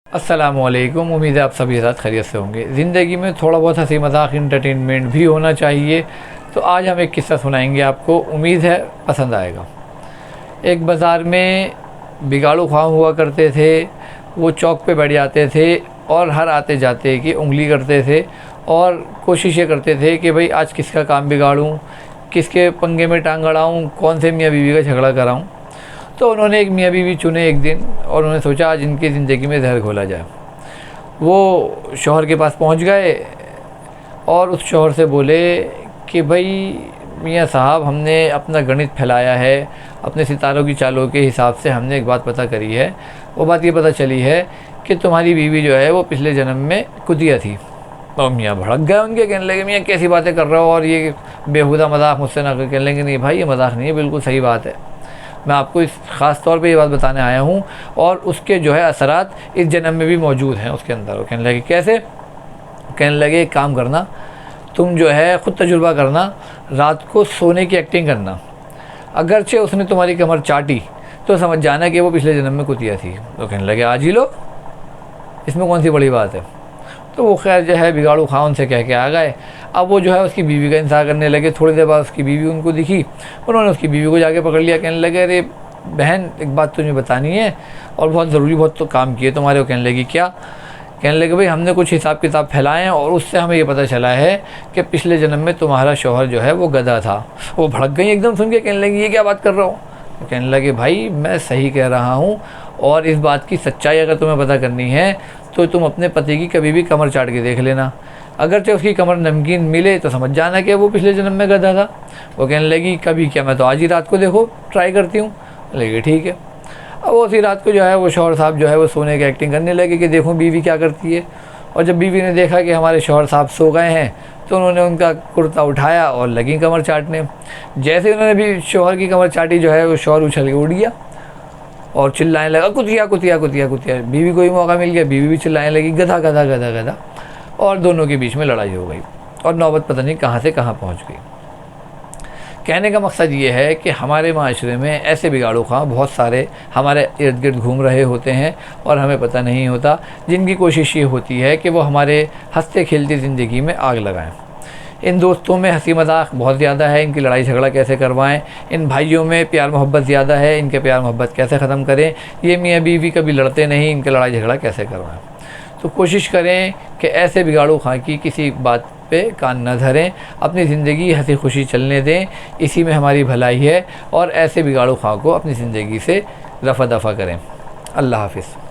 अस्सलामुअलैकुम। उम्मीद है आप सभी साथ खैरियत से होंगे। ज़िंदगी में थोड़ा बहुत हंसी मजाक इंटरटेनमेंट भी होना चाहिए। तो आज हम एक किस्सा सुनाएंगे आपको, उम्मीद है पसंद आएगा। एक बाज़ार में बिगाड़ू ख्वाम हुआ करते थे। वो चौक पे बैठ जाते थे और हर आते जाते की उंगली करते थे और कोशिश ये करते थे कि भाई आज किसका काम बिगाड़ूं, किसके पंगे में टांग अड़ाऊँ, कौन से मियाँ बीवी का झगड़ा कराऊँ। तो उन्होंने एक मियाँ बीवी चुने एक दिन और उन्होंने सोचा आज इनकी ज़िंदगी में जहर घोला जाए। वो शौहर के पास पहुंच गए और उस शौहर से बोले कि भाई मियाँ साहब, हमने अपना गणित फैलाया है, अपने सितारों की चालों के हिसाब से हमने एक बात पता करी है। वो बात ये पता चली है कि तुम्हारी बीवी जो है वो पिछले जन्म में कुतिया थी। और मियाँ भड़क गए उनके, कहने लगे मियाँ कैसी बातें कर रहे हो और ये बेहुदा मजाक मुझसे ना कर। कहने लगे नहीं भाई, ये मजाक नहीं है, बिल्कुल सही बात है। मैं आपको इस ख़ास तौर पे ये बात बताने आया हूँ और उसके जो है असरात इस जन्म में भी मौजूद हैं उसके अंदर। वो कहने लगे कैसे? कहने लगे एक काम करना, तुम जो है ख़ुद तजुर्बा करना, रात को सोने की एक्टिंग करना। अगरचे उसने तुम्हारी कमर चाटी तो समझ जाना कि वो पिछले जन्म में कुतिया थी। तो कहने लगे आज ही लो, इसमें कौन सी बड़ी बात है। तो वो खैर जो है बिगाड़ू खान से कह के आ गए। अब वो जो है उसकी बीवी का इंतज़ार करने लगे। थोड़ी देर बाद उसकी बीवी उनको दिखी, उन्होंने उसकी बीवी को जाके पकड़ लिया। कहने लगे अरे बहन, एक बात तुझे बतानी है और बहुत ज़रूरी, बहुत तो काम किए तुम्हारे। वो कहने लगी क्या? कहने लगे भाई हमने कुछ हिसाब किताब फैलाए हैं और उससे हमें ये पता चला है कि पिछले जन्म में तुम्हारा शौहर जो है वो गधा था। वो भड़क गई एकदम सुन के, कहने लगी ये क्या बात कर रहा हूँ। वो कहने लगे भाई मैं सही कह रहा हूँ और इस बात की सच्चाई अगर तुम्हें पता करनी है तो तुम अपने पति की कभी भी कमर चाट के देख लेना। अगर चाहे उसकी कमर नमकीन मिले तो समझ जाना कि वो पिछले जन्म में गधा था। वो कहने लगी कभी क्या, मैं तो आज ही रात को देखो ट्राई करती हूँ। लगे ठीक है। अब वो उसी रात को जो है वो शौहर साहब जो है वो सोने की एक्टिंग करने लगे कि देखो बीवी क्या करती है। और जब बीवी ने देखा कि हमारे शौहर साहब सो गए हैं तो उन्होंने उनका कुर्ता उठाया और लगी कमर चाटने। जैसे उन्होंने भी शौहर की कमर चाटी जो है वो शौहर उछल के उड़ गया और चिल्लाने लगा कुतिया कुतिया कुतिया कुतिया। बीवी को ही मौका मिल गया, बीवी भी चिल्लाने लगी गधा गधा गधा गधा। और दोनों के बीच में लड़ाई हो गई और नौबत पता नहीं कहाँ से कहाँ पहुँच गई। कहने का मकसद ये है कि हमारे माशरे में ऐसे बिगाड़ू खां बहुत सारे हमारे इर्द गिर्द घूम रहे होते हैं और हमें पता नहीं होता, जिनकी कोशिश ये होती है कि वो हमारे हंसते खेलती ज़िंदगी में आग लगाएं। इन दोस्तों में हंसी मजाक बहुत ज़्यादा है, इनकी लड़ाई झगड़ा कैसे करवाएं। इन भाइयों में प्यार मोहब्बत ज़्यादा है, इनके प्यार मोहब्बत कैसे ख़त्म करें। ये मियाँ बीवी कभी लड़ते नहीं, इनके लड़ाई झगड़ा कैसे करवाएं। तो कोशिश करें कि ऐसे बिगाड़ू खां की किसी बात पे कान न धरें, अपनी ज़िंदगी हंसी खुशी चलने दें, इसी में हमारी भलाई है। और ऐसे बिगाड़ू खां को अपनी ज़िंदगी से रफ़ा दफ़ा करें। अल्लाह हाफ़िज़।